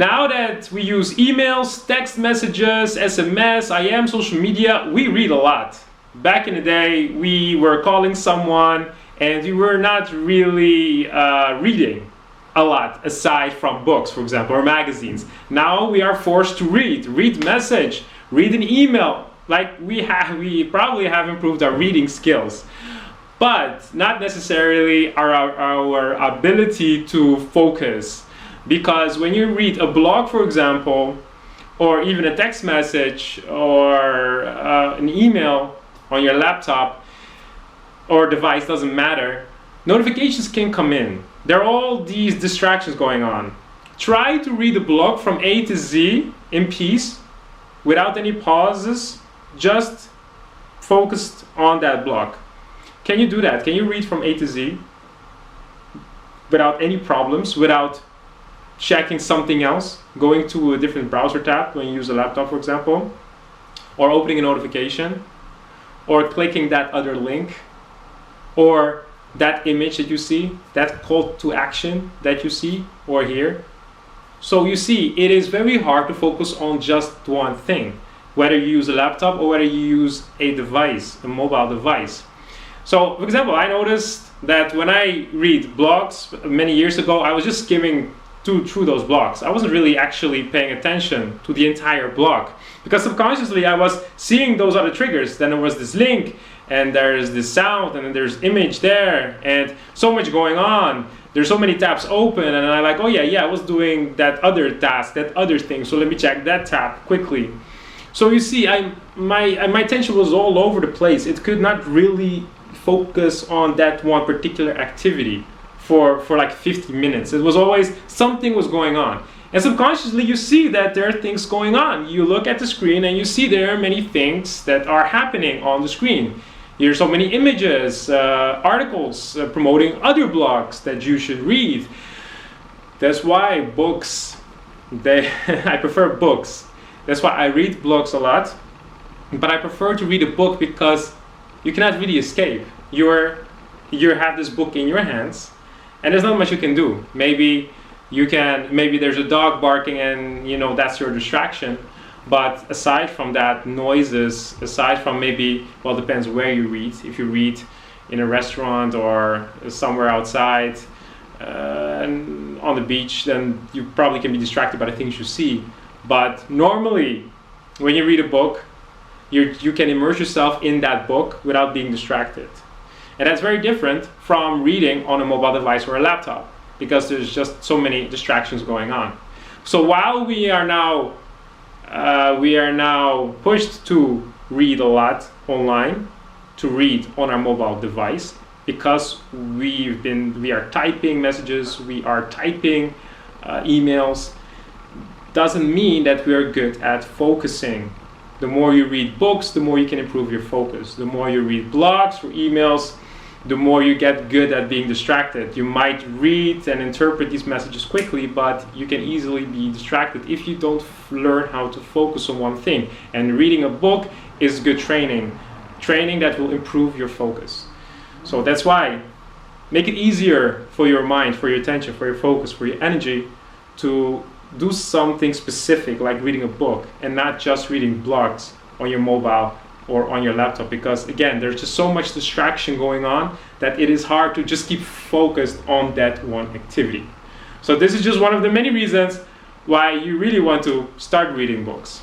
Now that we use emails, text messages, SMS, IM, social media, we read a lot. Back in the day, we were calling someone and we were not really reading a lot aside from books, for example, or magazines. Now we are forced to read message, read an email. Like we probably have improved our reading skills, but not necessarily our ability to focus. Because when you read a blog, for example, or even a text message or an email on your laptop or device, doesn't matter, notifications can come in. There are all these distractions going on. Try to read a blog from A to Z in peace, without any pauses, just focused on that blog. Can you do that? Can you read from A to Z without any problems, without checking something else, going to a different browser tab when you use a laptop, for example, or opening a notification, or clicking that other link, or that image that you see, that call to action that you see or hear? So you see, it is very hard to focus on just one thing, whether you use a laptop or whether you use a device, a mobile device. So, for example, I noticed that when I read blogs many years ago, I was just skimming through those blogs. I wasn't really actually paying attention to the entire blog, because subconsciously I was seeing those other triggers. Then there was this link, and there's this sound, and then there's image there, and so much going on. There's so many tabs open, and I'm like, oh yeah, I was doing that other task, that other thing, so let me check that tab quickly. So you see, my attention was all over the place. It could not really focus on that one particular activity for like 50 minutes. It was always something was going on. And subconsciously you see that there are things going on. You look at the screen and you see there are many things that are happening on the screen. There are so many images, articles promoting other blogs that you should read. That's why books, I prefer books. That's why I read blogs a lot. But I prefer to read a book because you cannot really escape. You have this book in your hands, and there's not much you can do. Maybe there's a dog barking and that's your distraction. But aside from that, noises, aside from maybe, well, depends where you read. If you read in a restaurant or somewhere outside and on the beach, then you probably can be distracted by the things you see. But normally, when you read a book, you can immerse yourself in that book without being distracted. And that's very different from reading on a mobile device or a laptop, because there's just so many distractions going on. So while we are now pushed to read a lot online, to read on our mobile device, because we are typing messages, we are typing emails, doesn't mean that we are good at focusing. The more you read books, the more you can improve your focus. The more you read blogs or emails, the more you get good at being distracted. You might read and interpret these messages quickly, but you can easily be distracted if you don't learn how to focus on one thing. And reading a book is good training that will improve your focus. So that's why make it easier for your mind, for your attention, for your focus, for your energy to do something specific like reading a book, and not just reading blogs on your mobile or on your laptop, because again, there's just so much distraction going on that it is hard to just keep focused on that one activity. So this is just one of the many reasons why you really want to start reading books.